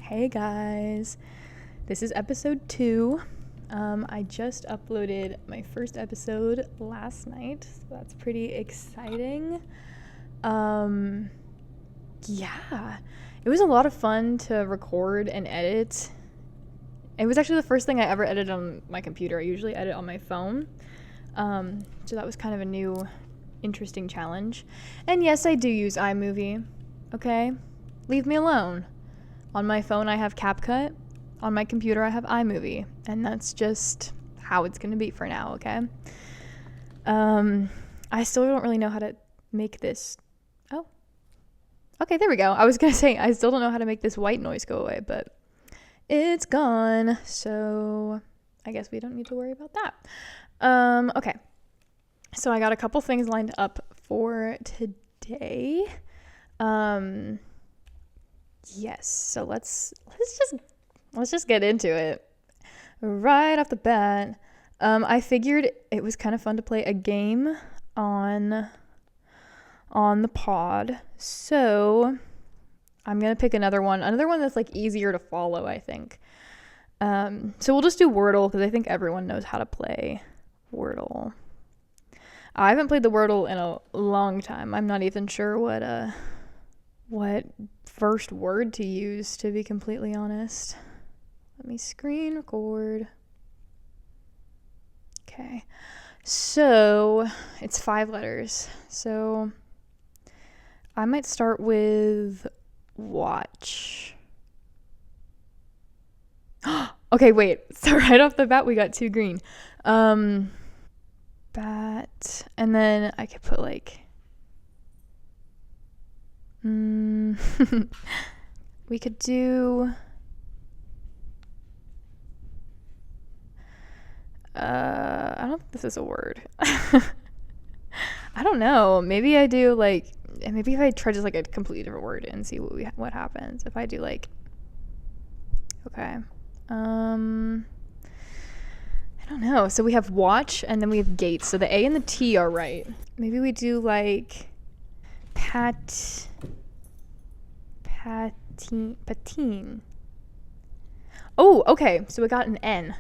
Hey guys, this is episode 2. I just uploaded my first episode last night, so that's pretty exciting. Yeah, it was a lot of fun to record and edit. It was actually the first thing I ever edited on my computer. I usually edit on my phone, so that was kind of a new, interesting challenge. And yes, I do use iMovie, okay? Leave me alone. On my phone, I have CapCut. On my computer, I have iMovie. And that's just how it's going to be for now, okay? I still don't really know how to make this... Oh. Okay, there we go. I was going to say, I still don't know how to make this white noise go away, but it's gone. So I guess we don't need to worry about that. Okay. So I got a couple things lined up for today. Yes, so let's just get into it right off the bat. I figured it was kind of fun to play a game on the pod, so I'm gonna pick another one that's like easier to follow, I think. So we'll just do Wordle because I think everyone knows how to play Wordle. I haven't played the Wordle in a long time. I'm not even sure what first word to use, to be completely honest. Let me screen record. Okay, so it's 5 letters. So I might start with watch. Okay, wait. So right off the bat, we got 2 green. Bat, and then I could put like we could do I don't think this is a word. I don't know. Maybe I do like, maybe if I try just like a completely different word and see what happens. If I do like, okay. I don't know. So we have watch and then we have gate. So the A and the T are right. Maybe we do like patine. Oh, okay. So we got an N.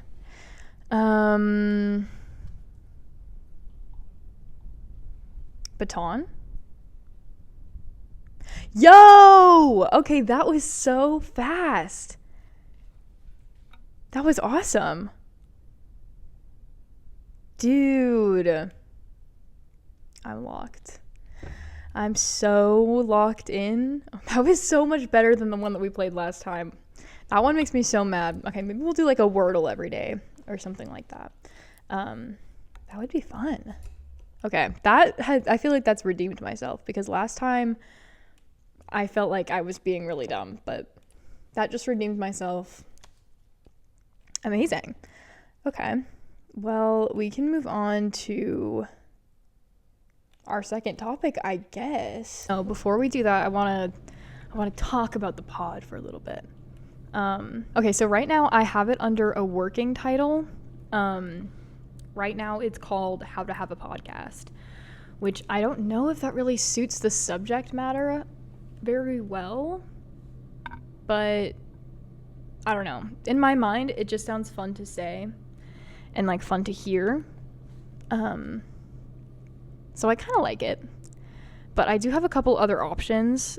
Baton. Yo! Okay, that was so fast. That was awesome. Dude. I'm locked. I'm so locked in. That was so much better than the one that we played last time. That one makes me so mad. Okay, maybe we'll do like a Wordle every day or something like that. That would be fun. Okay, I feel like that's redeemed myself because last time I felt like I was being really dumb, but that just redeemed myself. Amazing. Okay, well, we can move on to our second topic, I guess. Oh, before we do that, I want to talk about the pod for a little bit. Okay, so right now I have it under a working title. Right now it's called How to Have a Podcast, which I don't know if that really suits the subject matter very well, but I don't know. In my mind, it just sounds fun to say and like fun to hear. So I kind of like it, but I do have a couple other options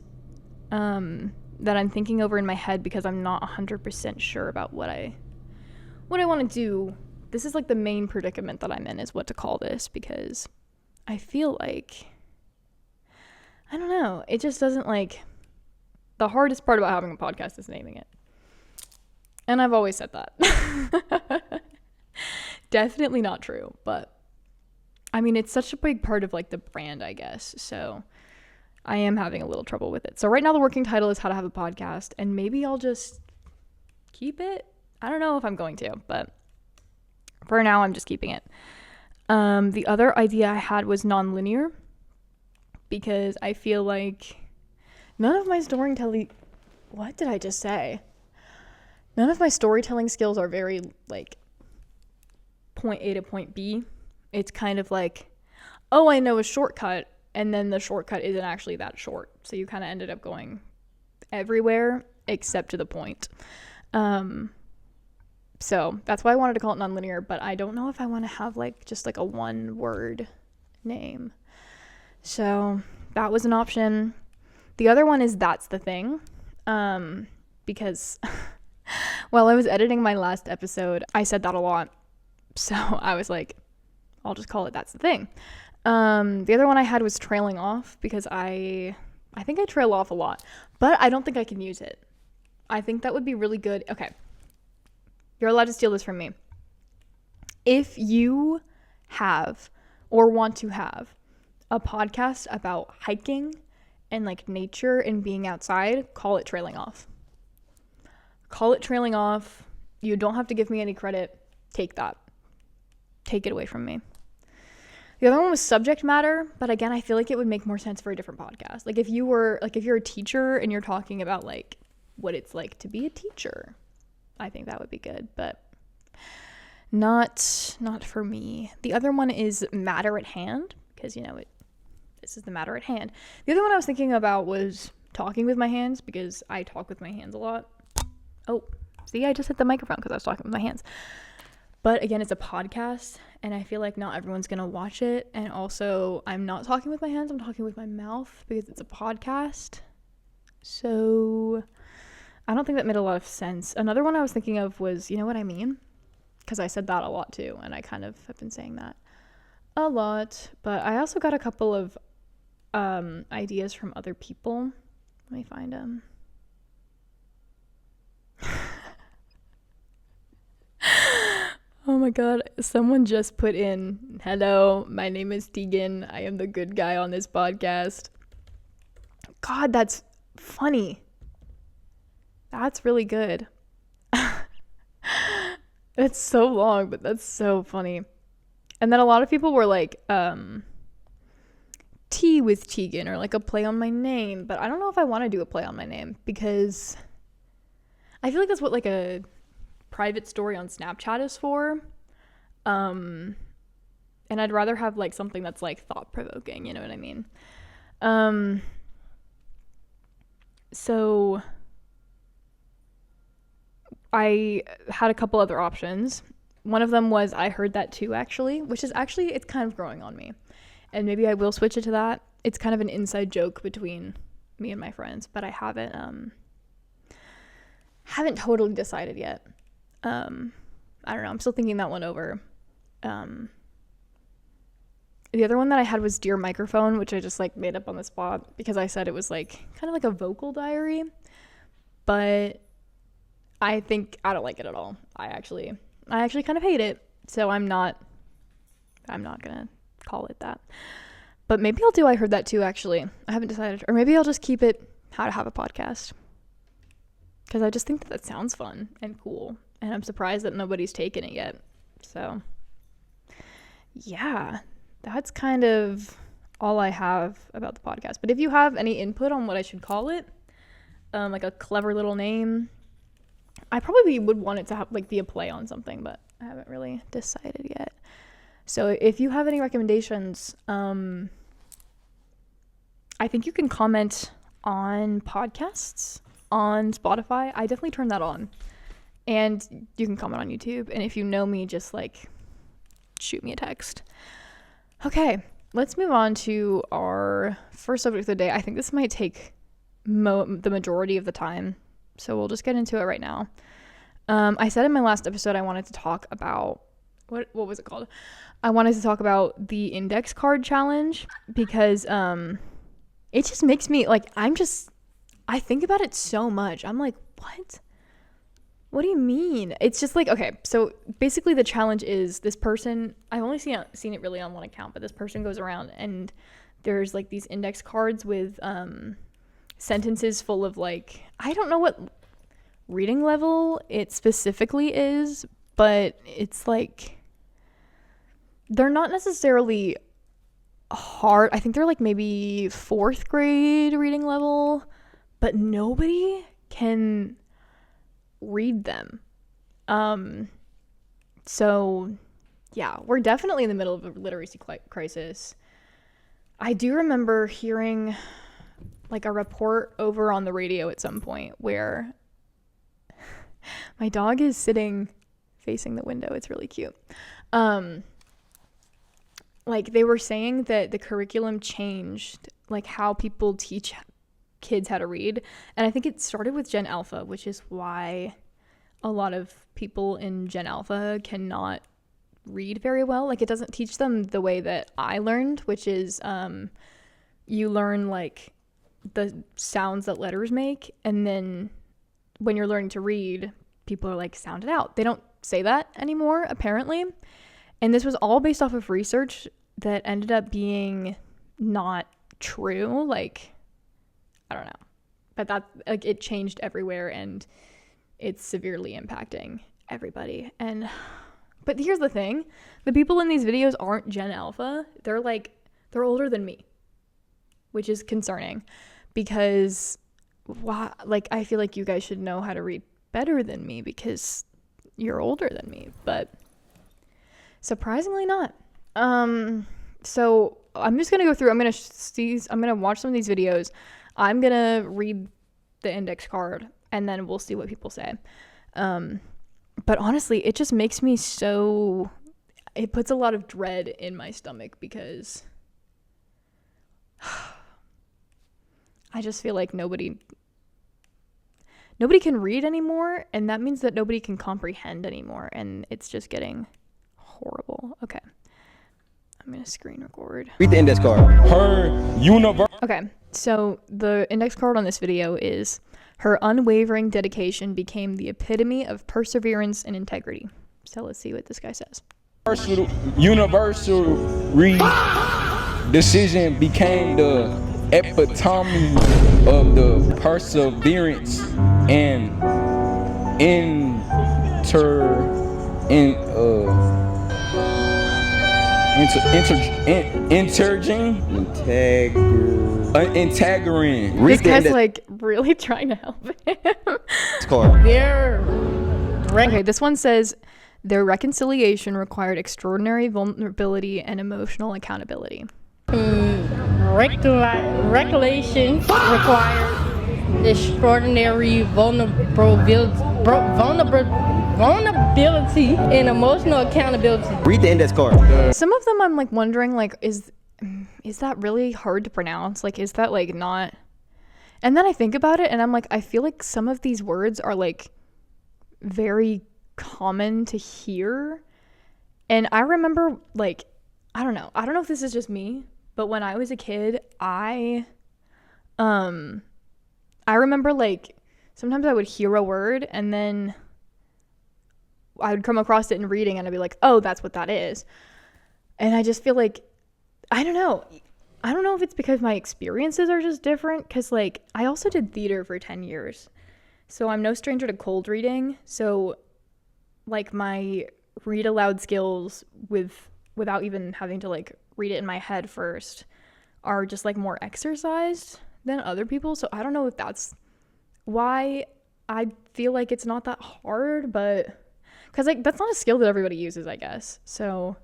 that I'm thinking over in my head because I'm not 100% sure about what I want to do. This is like the main predicament that I'm in, is what to call this, because I feel like, I don't know, it just doesn't like, the hardest part about having a podcast is naming it. And I've always said that. Definitely not true, but I mean, it's such a big part of like the brand, I guess. So I am having a little trouble with it. So right now the working title is How to Have a Podcast, and maybe I'll just keep it. I don't know if I'm going to, but for now I'm just keeping it. The other idea I had was nonlinear, because I feel like none of my storytelling, what did I just say? None of my storytelling skills are very like point A to point B. It's kind of like, oh, I know a shortcut, and then the shortcut isn't actually that short. So you kind of ended up going everywhere. except to the point. So that's why I wanted to call it nonlinear, but I don't know if I want to have like just like a one word name. So that was an option. The other one is That's the Thing. Because while I was editing my last episode, I said that a lot. So I was like, I'll just call it That's the Thing. The other one I had was Trailing Off, because I think I trail off a lot, but I don't think I can use it. I think that would be really good. Okay. You're allowed to steal this from me. If you have or want to have a podcast about hiking and like nature and being outside, call it Trailing Off. Call it Trailing Off. You don't have to give me any credit. Take that. Take it away from me. The other one was Subject Matter, but again, I feel like it would make more sense for a different podcast. Like if you're a teacher and you're talking about like what it's like to be a teacher, I think that would be good, but not for me. The other one is Matter at Hand, because this is the matter at hand. The other one I was thinking about was Talking with My Hands, because I talk with my hands a lot. Oh, see, I just hit the microphone because I was talking with my hands. But again, it's a podcast, and I feel like not everyone's going to watch it. And also, I'm not talking with my hands, I'm talking with my mouth because it's a podcast. So I don't think that made a lot of sense. Another one I was thinking of was, You Know What I Mean? Because I said that a lot too, and I kind of have been saying that a lot. But I also got a couple of ideas from other people. Let me find them. Oh my god, someone just put in, "Hello, my name is Tegan. I am the good guy on this podcast." God, that's funny. That's really good. It's so long, but that's so funny. And then a lot of people were like, Tea with Tegan, or like a play on my name. But I don't know if I want to do a play on my name, because I feel like that's what like a private story on Snapchat is for. And I'd rather have like something that's like thought-provoking, you know what I mean? So I had a couple other options. One of them was I Heard That Too, actually, which is actually, it's kind of growing on me. And maybe I will switch it to that. It's kind of an inside joke between me and my friends, but I haven't totally decided yet. I don't know. I'm still thinking that one over. The other one that I had was Dear Microphone, which I just like made up on the spot because I said it was like kind of like a vocal diary, but I don't like it at all. I actually kind of hate it. So I'm not gonna call it that. But maybe I'll do I Heard That Too, actually. I haven't decided. Or maybe I'll just keep it How to Have a Podcast. Because I just think that sounds fun and cool. And I'm surprised that nobody's taken it yet. So, yeah. That's kind of all I have about the podcast. But if you have any input on what I should call it, like a clever little name, I probably would want it to have, like, be a play on something, but I haven't really decided yet. So if you have any recommendations, I think you can comment on podcasts on Spotify. I definitely turn that on. And you can comment on YouTube. And if you know me, just like shoot me a text. Okay, let's move on to our first subject of the day. I think this might take the majority of the time, so we'll just get into it right now. I said in my last episode I wanted to talk about, what was it called? I wanted to talk about the index card challenge because it just makes me, like, I think about it so much. I'm like, what? What do you mean? It's just like, okay, so basically the challenge is this person, I've only seen it really on one account, but this person goes around and there's like these index cards with sentences full of, like, I don't know what reading level it specifically is, but it's like, they're not necessarily hard. I think they're like maybe 4th grade reading level, but nobody can read them. So yeah, we're definitely in the middle of a literacy crisis. I do remember hearing like a report over on the radio at some point where My dog is sitting facing the window. It's really cute. Like they were saying that the curriculum changed, like how people teach kids how to read. And I think it started with Gen Alpha, which is why a lot of people in Gen Alpha cannot read very well. Like it doesn't teach them the way that I learned, which is you learn like the sounds that letters make, and then when you're learning to read, people are like, sound it out. They don't say that anymore, apparently. And this was all based off of research that ended up being not true. Like, I don't know. But that, like, it changed everywhere, and it's severely impacting everybody. But here's the thing. The people in these videos aren't Gen Alpha. They're older than me, which is concerning because, like, I feel like you guys should know how to read better than me because you're older than me, but surprisingly not. So I'm just gonna go through. I'm gonna watch some of these videos. I'm gonna read the index card, and then we'll see what people say. But honestly, it just makes me so. It puts a lot of dread in my stomach because I just feel like nobody can read anymore, and that means that nobody can comprehend anymore, and it's just getting horrible. Okay. I'm going to screen record. Read the index card. Okay, so the index card on this video is, her unwavering dedication became the epitome of perseverance and integrity. So let's see what this guy says. Universal decision became the epitome of the perseverance and integrating. This guy's like really trying to help him. Okay, this one says, their reconciliation required extraordinary vulnerability and emotional accountability. Recollection required extraordinary vulnerability and emotional accountability. Read the index card. Some of them I'm like wondering, like, is that really hard to pronounce? Like, is that like not? And then I think about it and I'm like, I feel like some of these words are like very common to hear. And I remember, like, I don't know if this is just me, but when I was a kid, I remember, like, sometimes I would hear a word and then I would come across it in reading and I'd be like, oh, that's what that is. And I just feel like, I don't know if it's because my experiences are just different, because, like, I also did theater for 10 years. So I'm no stranger to cold reading. So, like, my read aloud skills without even having to, like, read it in my head first are just, like, more exercised than other people. So I don't know if that's why I feel like it's not that hard, but because, like, that's not a skill that everybody uses, I guess. So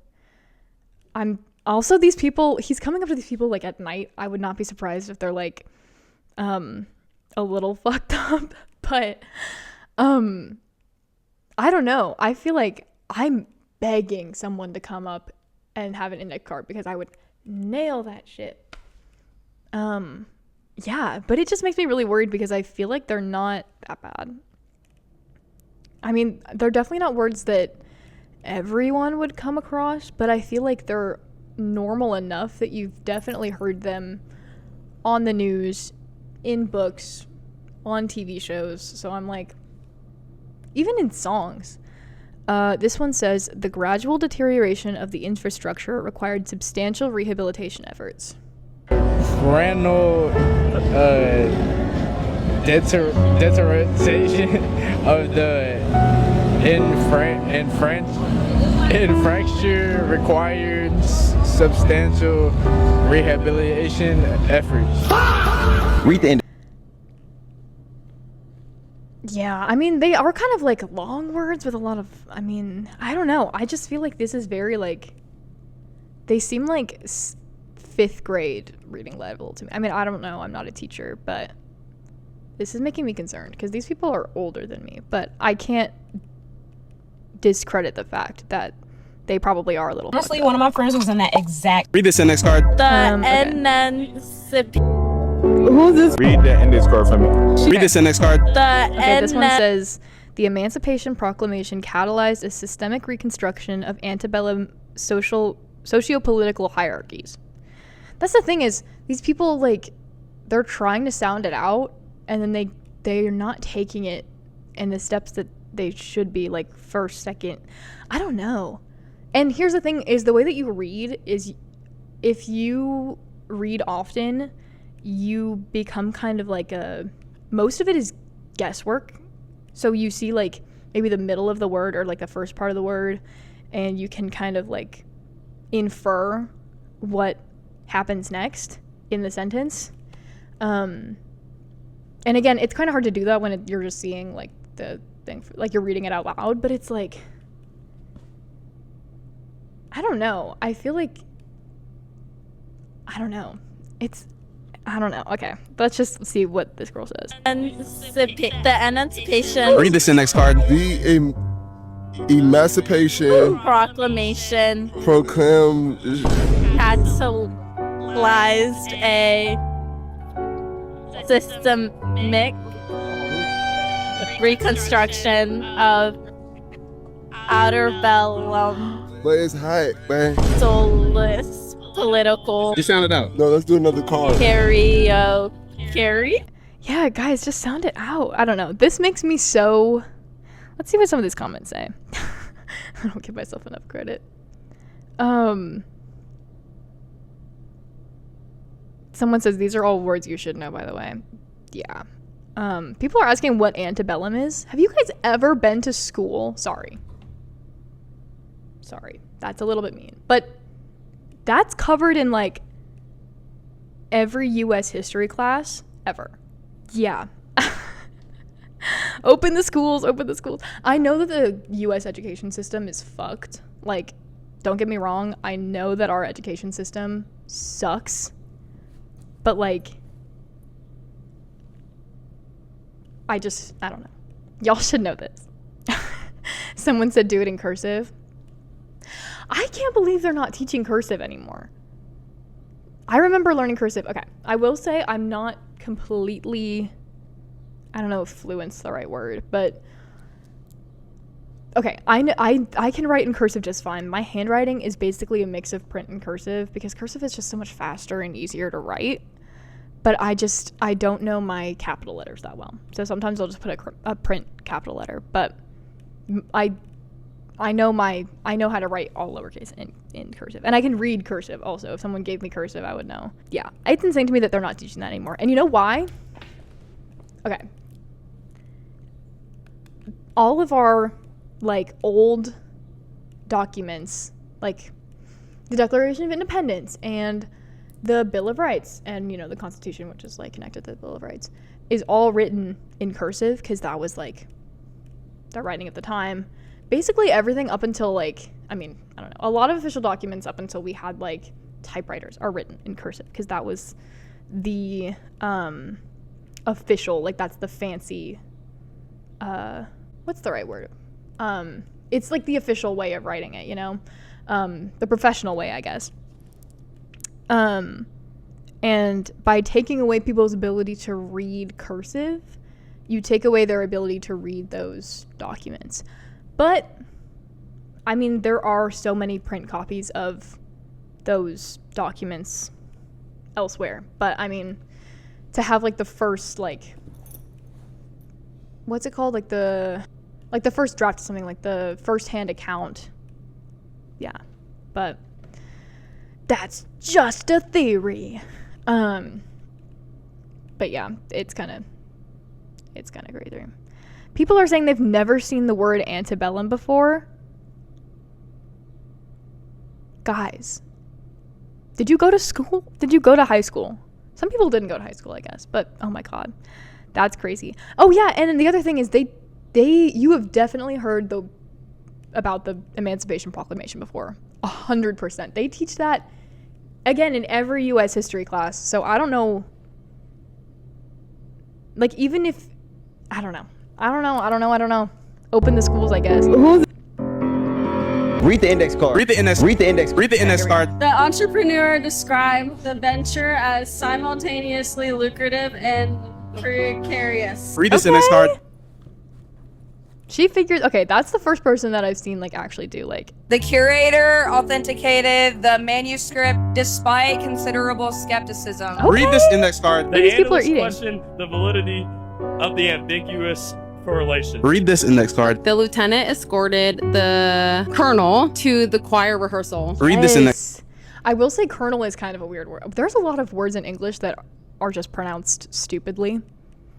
I'm also, these people, he's coming up to these people like at night. I would not be surprised if they're like a little fucked up, but I don't know. I feel like I'm begging someone to come up and have an index card because I would nail that shit. Yeah, but it just makes me really worried because I feel like they're not that bad. I mean, they're definitely not words that everyone would come across, but I feel like they're normal enough that you've definitely heard them on the news, in books, on TV shows. So I'm like, even in songs. This one says, the gradual deterioration of the infrastructure required substantial rehabilitation efforts. Renal deterioration of the infrastructure required substantial rehabilitation efforts. Read the index. Yeah, I mean, they are kind of like long words with a lot of, I mean, I don't know. I just feel like this is very like, they seem like 5th grade reading level to me. I mean, I don't know. I'm not a teacher, but this is making me concerned because these people are older than me, but I can't discredit the fact that they probably are a little. Honestly, one of my friends was in that exact. Read this index card. Who's this? Read the index card for me. Read this index card. Okay, this one says the Emancipation Proclamation catalyzed a systemic reconstruction of antebellum socio-political hierarchies. That's the thing, is these people, like, they're trying to sound it out, and then they're not taking it in the steps that they should be, like first, second. I don't know. And here's the thing, is the way that you read is, if you read often, you become kind of like most of it is guesswork. So you see like maybe the middle of the word or like the first part of the word, and you can kind of like infer what happens next in the sentence. And again, it's kind of hard to do that when you're just seeing like the thing, like you're reading it out loud, but it's like, I don't know. I feel like, I don't know. I don't know. Okay, let's just see what this girl says. The Emancipation Read this index card. The Emancipation Proclamation Proclaim catalyzed a systemic reconstruction of antebellum But it's hot, man. soulless political You sound it out. No, let's do another card. carry. Yeah, guys, just sound it out. I don't know. This makes me so... Let's see what some of these comments say. I don't give myself enough credit. Someone says these are all words you should know, by the way. Yeah. People are asking what antebellum is. Have you guys ever been to school? Sorry, that's a little bit mean, but that's covered in like every US history class ever. Yeah. Open the schools. I know that the US education system is fucked. Like, don't get me wrong, I know that our education system sucks, but like, I don't know. Y'all should know this. Someone said do it in cursive. I can't believe they're not teaching cursive anymore. I remember learning cursive. Okay, I will say I'm not completely, I don't know if fluent's the right word, but okay, I can write in cursive just fine. My handwriting is basically a mix of print and cursive because cursive is just so much faster and easier to write. But I don't know my capital letters that well. So sometimes I'll just put a print capital letter. But I know how to write all lowercase in cursive. And I can read cursive also. If someone gave me cursive, I would know. Yeah. It's insane to me that they're not teaching that anymore. And you know why? Okay. All of our, like, old documents, like the Declaration of Independence and the Bill of Rights and, you know, the Constitution, which is like connected to the Bill of Rights, is all written in cursive because that was like the writing at the time. Basically everything up until like, I mean, I don't know, a lot of official documents up until we had like typewriters are written in cursive because that was the official, like that's the fancy, what's the right word? It's like the official way of writing it, you know, the professional way, I guess. And by taking away people's ability to read cursive, you take away their ability to read those documents. But, I mean, there are so many print copies of those documents elsewhere. But, I mean, to have, like, the first, like, what's it called? Like the first draft of something, like the first-hand account. Yeah. But that's just a theory. But yeah, it's kind of crazy. People are saying they've never seen the word antebellum before. Guys, did you go to school? Did you go to high school? Some people didn't go to high school, I guess, but oh my God, that's crazy. Oh yeah, and then the other thing is you have definitely heard about the Emancipation Proclamation before. 100%. They teach that again in every US history class. So I don't know, like, even if I don't know. Open the schools, I guess. Read the index card. Read the index. Read the index. Read the index card. The entrepreneur described the venture as simultaneously lucrative and precarious. Read this index card. She figures, okay, that's the first person that I've seen like actually do like. The curator authenticated the manuscript despite considerable skepticism. Okay. Read this index card. The These people are analyst eating. questioned the validity of the ambiguous correlation. Read this index card. The lieutenant escorted the colonel to the choir rehearsal. Read this index. I will say colonel is kind of a weird word. There's a lot of words in English that are just pronounced stupidly.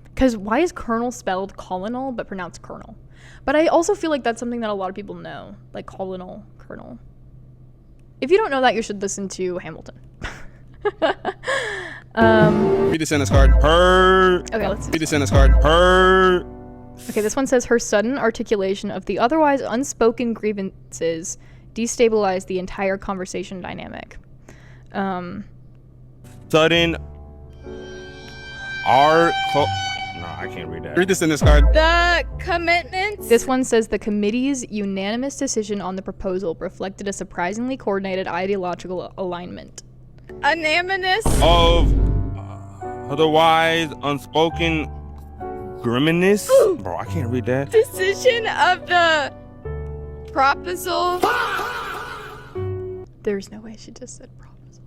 Because why is colonel spelled colonel but pronounced colonel? But I also feel like that's something that a lot of people know, like colonel. If you don't know that, you should listen to Hamilton. Read this index card. Her. Okay, let's Read this index card. Her. Okay, this one says her sudden articulation of the otherwise unspoken grievances destabilized the entire conversation dynamic. Sudden art. No, I can't read that. Read this index card. The commitments. This one says the committee's unanimous decision on the proposal reflected a surprisingly coordinated ideological alignment. Unanimous. Of otherwise unspoken griminess. Bro, I can't read that. Decision of the proposal. There's no way she just said proposal.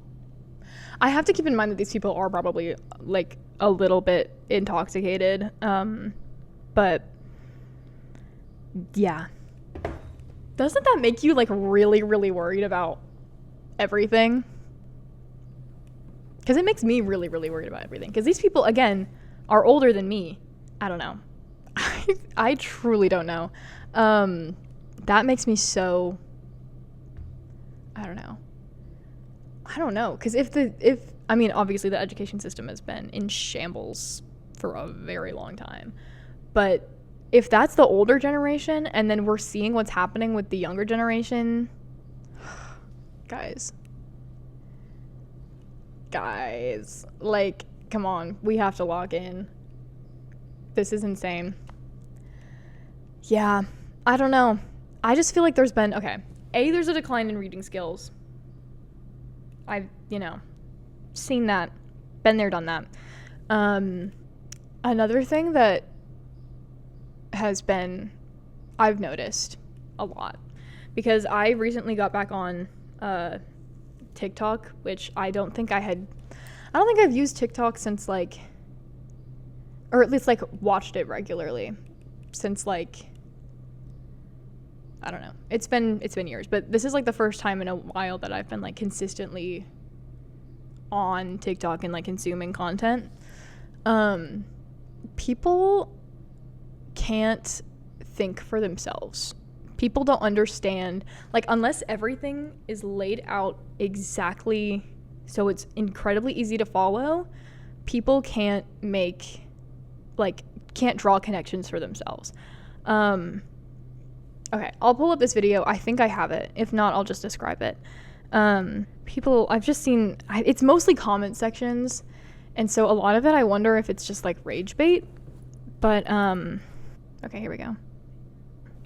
I have to keep in mind that these people are probably like a little bit intoxicated. But yeah. Doesn't that make you like really, really worried about everything? Because it makes me really, really worried about everything. Because these people, again, are older than me. I don't know. I truly don't know. That makes me so... I don't know. Because I mean, obviously the education system has been in shambles for a very long time. But if that's the older generation, and then we're seeing what's happening with the younger generation... Guys, like, come on, we have to lock in. This is insane. Yeah, I don't know. I just feel like there's been, there's a decline in reading skills. I've, seen that, been there, done that. Another thing that I've noticed a lot, because I recently got back on TikTok, which I don't think I've used TikTok since or at least watched it regularly since I don't know. It's been years, but this is the first time in a while that I've been consistently on TikTok and consuming content. People can't think for themselves. People don't understand, unless everything is laid out exactly so it's incredibly easy to follow, people can't can't draw connections for themselves. Okay, I'll pull up this video. I think I have it. If not, I'll just describe it. People, I've just seen, it's mostly comment sections, and so a lot of it, I wonder if it's just rage bait, but, okay, here we go.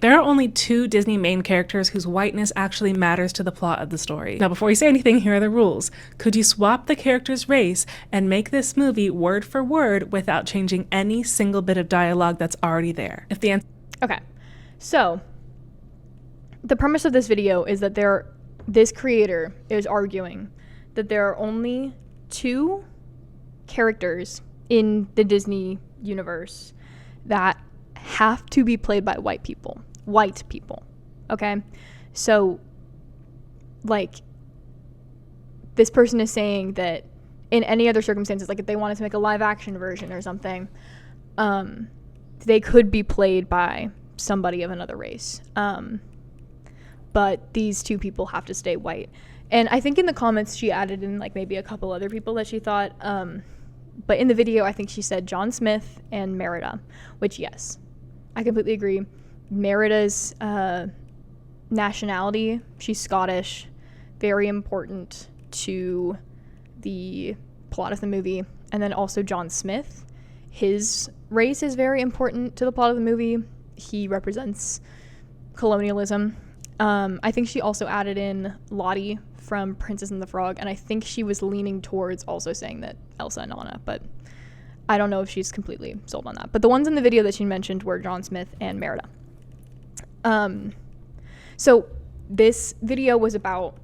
There are only 2 Disney main characters whose whiteness actually matters to the plot of the story. Now, before you say anything, here are the rules. Could you swap the character's race and make this movie word for word without changing any single bit of dialogue that's already there? If the answer... Okay, so the premise of this video is that this creator is arguing that there are only 2 characters in the Disney universe that have to be played by white people, okay? So, this person is saying that in any other circumstances, if they wanted to make a live action version or something, they could be played by somebody of another race. But these 2 people have to stay white. And I think in the comments she added in maybe a couple other people that she thought, but in the video I think she said John Smith and Merida, which yes, I completely agree. Merida's nationality, she's Scottish, very important to the plot of the movie. And then also John Smith, his race is very important to the plot of the movie. He represents colonialism. I think she also added in Lottie from Princess and the Frog, and I think she was leaning towards also saying that Elsa and Anna, but I don't know if she's completely sold on that. But the ones in the video that she mentioned were John Smith and Merida. So this video was about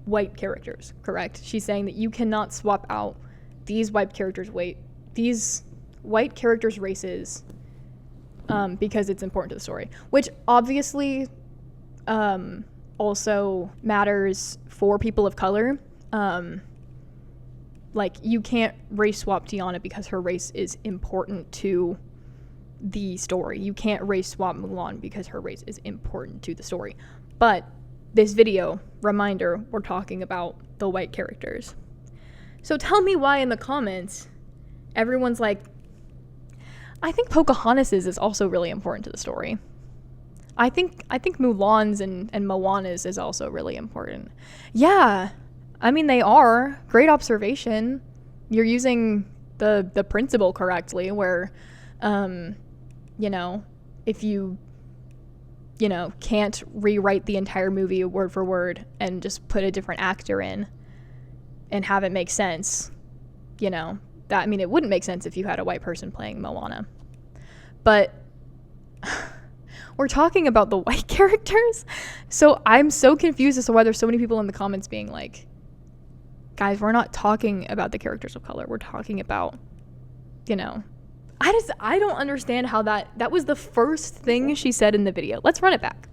white characters, correct? She's saying that you cannot swap out these white characters' races because it's important to the story, which obviously also matters for people of color. Like, you can't race swap Tiana because her race is important to the story. You can't race swap Mulan because her race is important to the story. But this video, reminder, we're talking about the white characters. So tell me why in the comments everyone's like, I think Pocahontas is also really important to the story. I think Mulan's and Moana's is also really important. Yeah, I mean, they are. Great observation. You're using the principle correctly, where, you know, if you can't rewrite the entire movie word for word and just put a different actor in and have it make sense, you know, that, I mean, it wouldn't make sense if you had a white person playing Moana. But we're talking about the white characters, so I'm so confused as to why there's so many people in the comments being like, guys, we're not talking about the characters of color. We're talking about, you know, I don't understand how that was the first thing she said in the video. Let's run it back.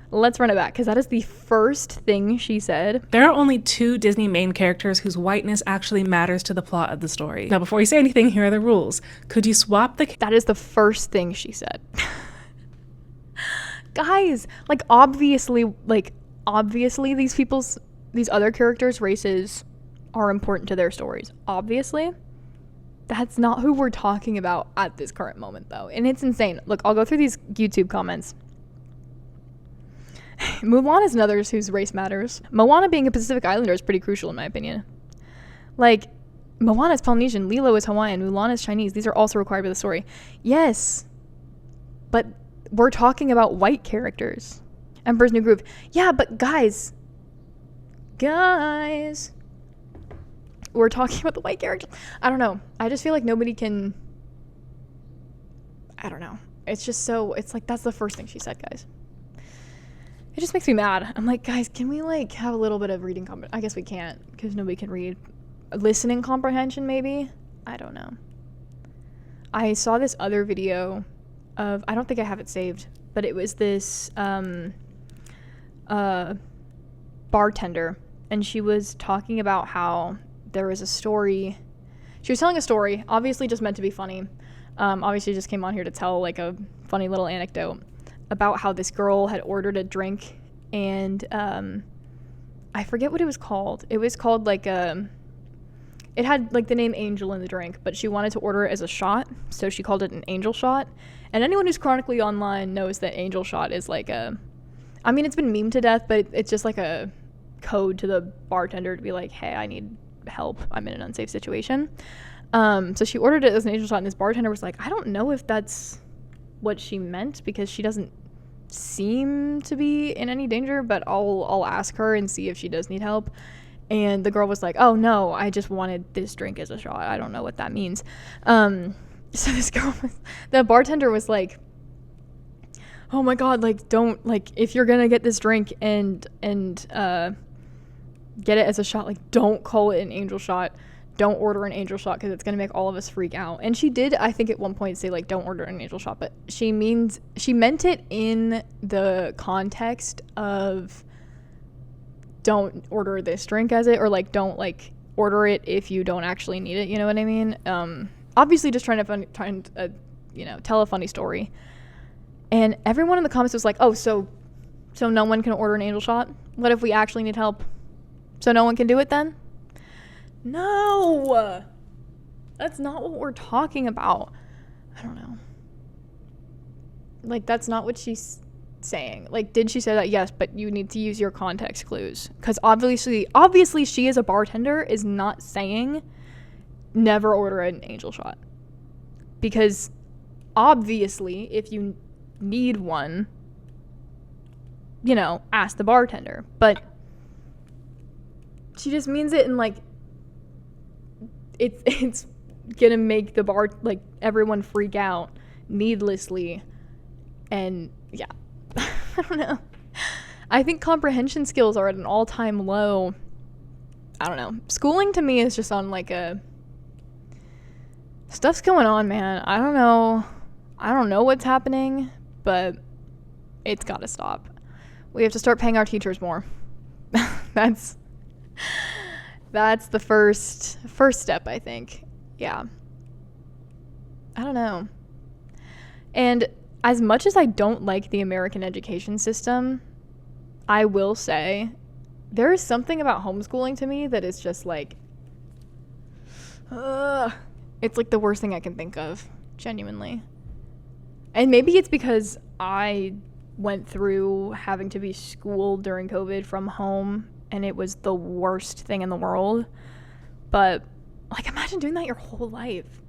Because that is the first thing she said. There are only 2 Disney main characters whose whiteness actually matters to the plot of the story. Now, before you say anything, here are the rules. Could you swap the... That is the first thing she said. Guys, obviously these other characters' races are important to their stories. Obviously. That's not who we're talking about at this current moment, though. And it's insane. Look, I'll go through these YouTube comments. Mulan is another whose race matters. Moana being a Pacific Islander is pretty crucial, in my opinion. Like, Moana is Polynesian, Lilo is Hawaiian, Mulan is Chinese. These are also required by the story. Yes, but we're talking about white characters. Emperor's New Groove. Yeah, but guys, we're talking about the white characters. I don't know. I just feel like nobody can... I don't know. It's just so... It's like, that's the first thing she said, guys. It just makes me mad. I'm like, guys, can we, have a little bit of reading I guess we can't, because nobody can read. Listening comprehension, maybe? I don't know. I saw this other video of... I don't think I have it saved, but it was this, bartender, and she was talking about how there was a story. She was telling a story, obviously just meant to be funny. Obviously just came on here to tell a funny little anecdote about how this girl had ordered a drink, and I forget what it was called. It was called it had the name Angel in the drink, but she wanted to order it as a shot, so she called it an angel shot. And anyone who's chronically online knows that angel shot is I mean, it's been memed to death, but it's just a code to the bartender to be like, hey, I need help, I'm in an unsafe situation. So she ordered it as an angel shot, and this bartender was like, I don't know if that's what she meant, because she doesn't seem to be in any danger, but I'll ask her and see if she does need help. And the girl was like, oh no, I just wanted this drink as a shot, I don't know what that means. So this girl the bartender was like, oh my god, don't, if you're gonna get this drink and get it as a shot, don't call it an angel shot. Don't order an angel shot, because it's going to make all of us freak out. And she did, I think, at one point say, don't order an angel shot. But she meant it in the context of don't order this drink as it, or, don't, order it if you don't actually need it. You know what I mean? Obviously just trying to tell a funny story. And everyone in the comments was like, oh, so no one can order an angel shot? What if we actually need help? So no one can do it then? No, that's not what we're talking about. I don't know. That's not what she's saying. Did she say that? Yes, but you need to use your context clues, because obviously she, as a bartender, is not saying never order an angel shot, because obviously if you need one, ask the bartender. But she just means it in like it's gonna make the bar, like, everyone freak out needlessly. And yeah, I don't know. I think comprehension skills are at an all-time low. I don't know. Schooling to me is just on like stuff's going on, man. I don't know what's happening, but it's gotta stop. We have to start paying our teachers more. That's the first step, I think. Yeah. I don't know. And as much as I don't like the American education system, I will say there is something about homeschooling to me that is just like, it's like the worst thing I can think of, genuinely. And maybe it's because I went through having to be schooled during COVID from home, and it was the worst thing in the world. But, like, imagine doing that your whole life.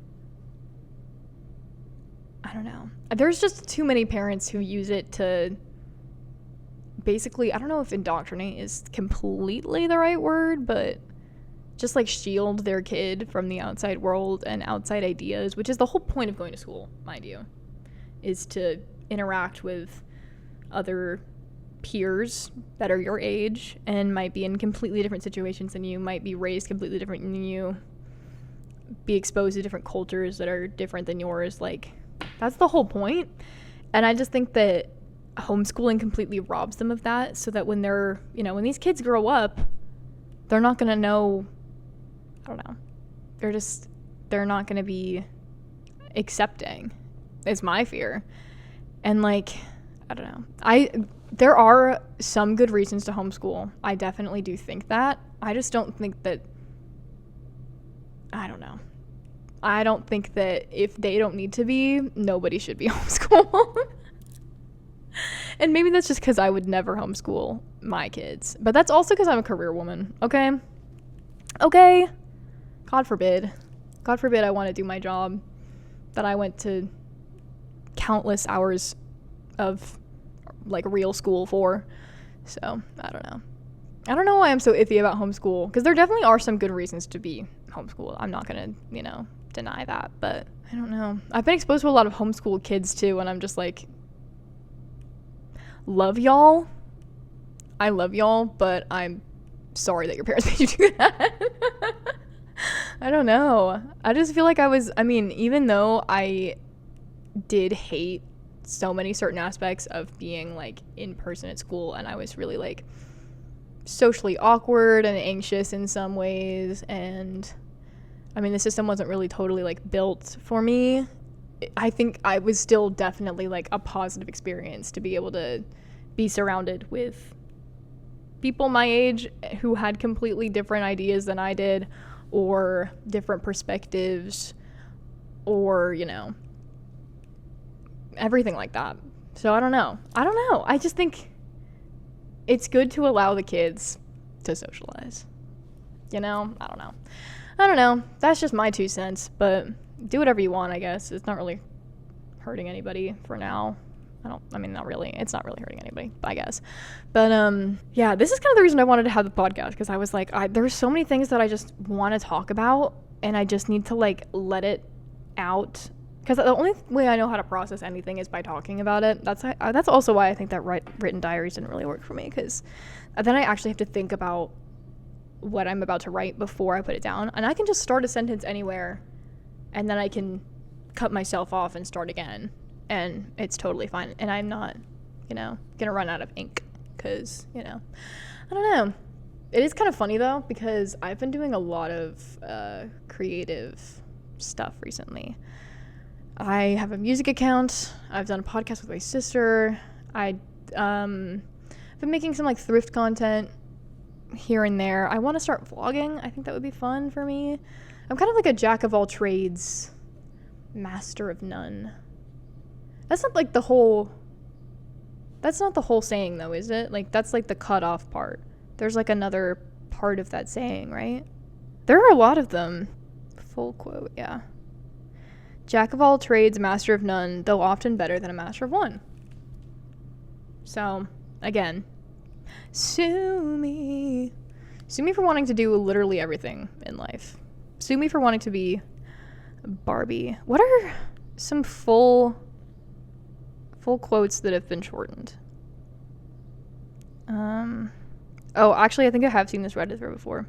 I don't know. There's just too many parents who use it to basically, I don't know if indoctrinate is completely the right word, but just like shield their kid from the outside world and outside ideas, which is the whole point of going to school, mind you, is to interact with other peers that are your age and might be in completely different situations than you, might be raised completely different than you, be exposed to different cultures that are different than yours. Like, that's the whole point. And I just think that homeschooling completely robs them of that, so that when they're, when these kids grow up, they're not going to know, I don't know, they're not going to be accepting, is my fear. And like, I don't know. There are some good reasons to homeschool. I definitely do think that. I just don't think that, I don't know. I don't think that if they don't need to be, nobody should be homeschooled. And maybe that's just because I would never homeschool my kids. But that's also because I'm a career woman, okay? Okay? God forbid. God forbid I want to do my job that I went to countless hours of, like, real school for. So, I don't know. I don't know why I'm so iffy about homeschool, because there definitely are some good reasons to be homeschooled. I'm not going to, deny that, but I don't know. I've been exposed to a lot of homeschool kids, too, and I'm just like, love y'all. I love y'all, but I'm sorry that your parents made you do that. I don't know. I just feel like even though I did hate so many certain aspects of being, like, in person at school, and I was really, like, socially awkward and anxious in some ways, and the system wasn't really totally, like, built for me. I think I was still definitely, like, a positive experience to be able to be surrounded with people my age who had completely different ideas than I did, or different perspectives, or, everything like that. So I don't know. I just think it's good to allow the kids to socialize. I don't know. That's just my 2 cents, but do whatever you want, I guess. It's not really hurting anybody for now. Not really. It's not really hurting anybody, I guess. But, yeah, this is kind of the reason I wanted to have the podcast, because I was like, there's so many things that I just want to talk about, and I just need to, like, let it out. Because the only way I know how to process anything is by talking about it. That's also why I think that written diaries didn't really work for me, because then I actually have to think about what I'm about to write before I put it down. And I can just start a sentence anywhere, and then I can cut myself off and start again. And it's totally fine. And I'm not, gonna run out of ink, because, I don't know. It is kind of funny, though, because I've been doing a lot of creative stuff recently. I have a music account. I've done a podcast with my sister. I've been making some, like, thrift content here and there. I want to start vlogging. I think that would be fun for me. I'm kind of like a jack of all trades, master of none. That's not the whole saying, though, is it? Like, that's like the cutoff part. There's, like, another part of that saying, right? There are a lot of them. Full quote, yeah. Jack of all trades, master of none, though often better than a master of one. So, again, Sue me. Sue me for wanting to do literally everything in life. Sue me for wanting to be Barbie. What are some full quotes that have been shortened? Oh, actually, I think I have seen this Reddit thread before.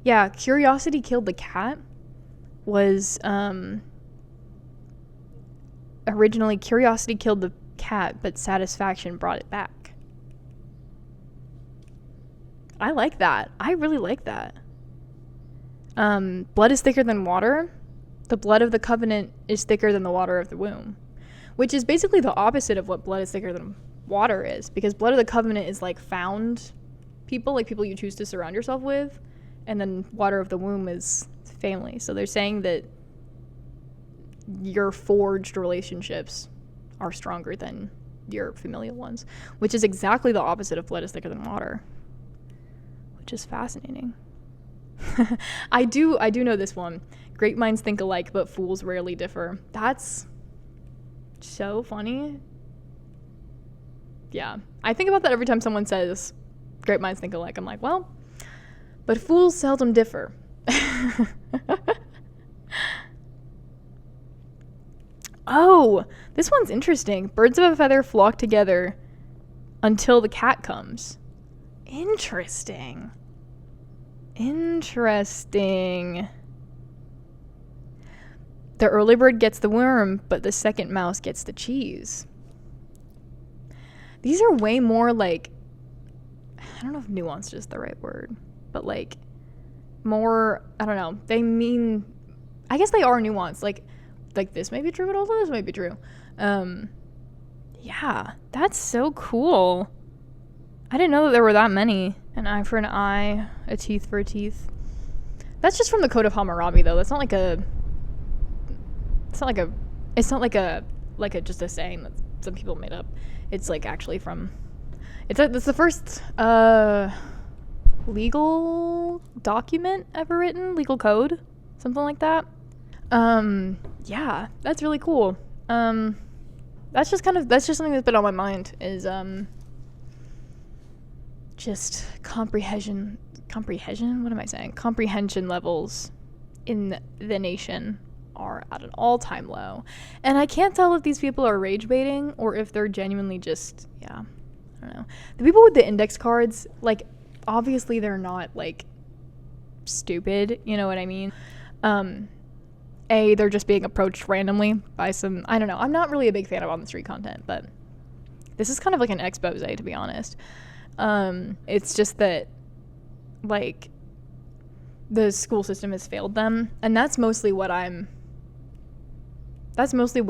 Yeah, curiosity killed the cat was, originally curiosity killed the cat, but satisfaction brought it back. I like that. I really like that. Blood is thicker than water. The blood of the covenant is thicker than the water of the womb, which is basically the opposite of what blood is thicker than water is, because blood of the covenant is like found people, like people you choose to surround yourself with, and then water of the womb is family. So they're saying that your forged relationships are stronger than your familial ones, which is exactly the opposite of blood is thicker than water, which is fascinating. I do know this one. Great minds think alike, but fools rarely differ. That's so funny. Yeah, I think about that every time someone says great minds think alike. I'm like, well, but fools seldom differ. Oh, this one's interesting. Birds of a feather flock together until the cat comes. Interesting. The early bird gets the worm, but the second mouse gets the cheese. These are way more like, I don't know if nuanced is the right word, but like more, I don't know. They mean, I guess they are nuanced. Like this may be true, but also this may be true. Yeah, that's so cool. I didn't know that there were that many. An eye for an eye, a teeth for a teeth. That's just from the Code of Hammurabi, though. That's not like a. It's not like a just a saying that some people made up. It's like actually from. It's the first legal document ever written, legal code, something like that. Yeah, that's really cool. That's just something that's been on my mind is just comprehension, what am I saying? Comprehension levels in the nation are at an all-time low. And I can't tell if these people are rage baiting or if they're genuinely just, yeah, I don't know. The people with the index cards, like, obviously they're not, like, stupid, you know what I mean? They're just being approached randomly by some, I don't know. I'm not really a big fan of on-the-street content, but this is kind of like an expose, to be honest. It's just that, like, the school system has failed them, and that's mostly where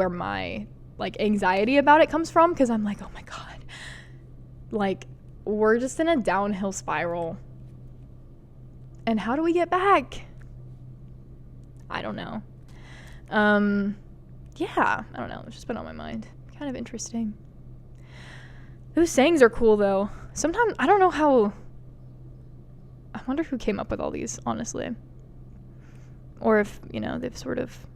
my, like, anxiety about it comes from, because I'm like, oh my god, like, we're just in a downhill spiral, and how do we get back? I don't know. Yeah, I don't know, it's just been on my mind. Kind of interesting. Those sayings are cool, though. Sometimes, I don't know how... I wonder who came up with all these, honestly. Or if, you know, they've sort of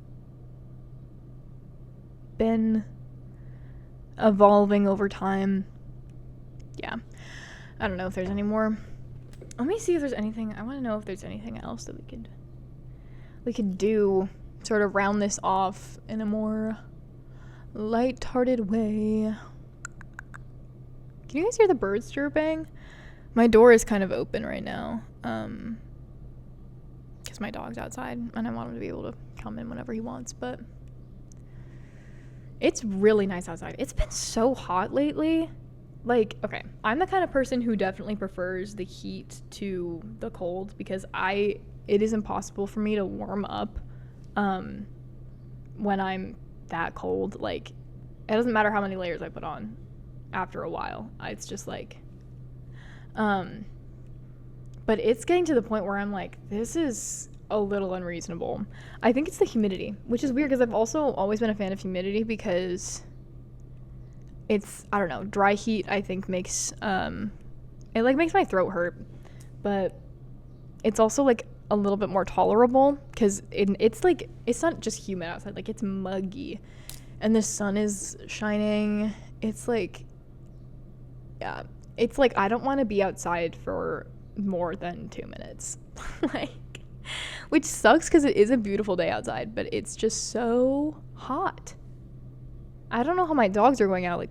been evolving over time. Yeah. I don't know if there's any more. Let me see if there's anything... I want to know if there's anything else that we could do, sort of round this off in a more light-hearted way. Can you guys hear the birds chirping? My door is kind of open right now, because my dog's outside, and I want him to be able to come in whenever he wants, but it's really nice outside. It's been so hot lately. Like, okay, I'm the kind of person who definitely prefers the heat to the cold, because it is impossible for me to warm up when I'm that cold. Like, it doesn't matter how many layers I put on. After a while, it's just like, but it's getting to the point where I'm like, this is a little unreasonable. I think it's the humidity, which is weird because I've also always been a fan of humidity because it's, I don't know, dry heat I think makes, it like makes my throat hurt, but it's also like a little bit more tolerable because it's like, it's not just humid outside, like it's muggy and the sun is shining. It's like, yeah, it's like I don't want to be outside for more than 2 minutes. Like, which sucks because it is a beautiful day outside, but it's just so hot. I don't know how my dogs are going out. Like,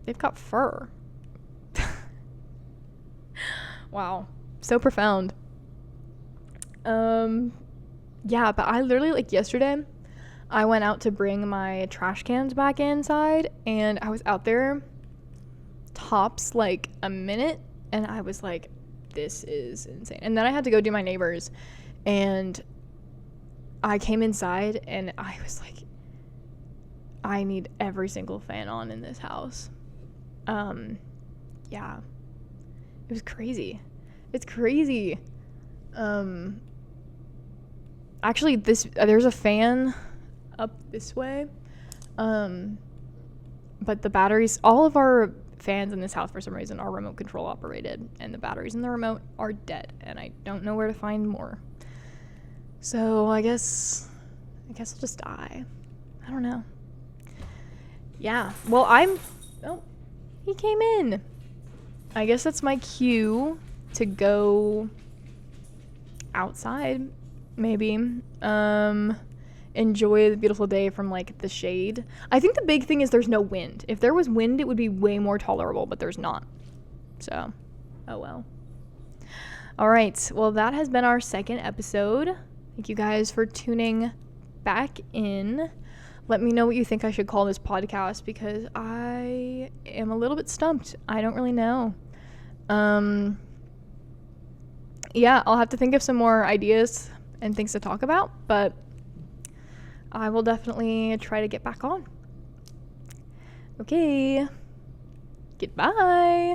they've got fur. Wow. So profound. Yeah, but I literally, like, yesterday, I went out to bring my trash cans back inside, and I was out there tops, like, a minute, and I was like, this is insane. And then I had to go do my neighbors, and I came inside, and I was like, I need every single fan on in this house. Yeah. It was crazy. It's crazy. Actually, there's a fan up this way. But the batteries, all of our fans in this house for some reason are remote control operated, and the batteries in the remote are dead, and I don't know where to find more. So I guess I'll just die. I don't know. Yeah. Well, oh, he came in. I guess that's my cue to go outside, maybe. Enjoy the beautiful day from, like, the shade. I think the big thing is there's no wind. If there was wind, it would be way more tolerable, but there's not. So, oh well. All right. Well, that has been our second episode. Thank you guys for tuning back in. Let me know what you think I should call this podcast, because I am a little bit stumped. I don't really know. Yeah, I'll have to think of some more ideas and things to talk about, but I will definitely try to get back on. Okay. Goodbye.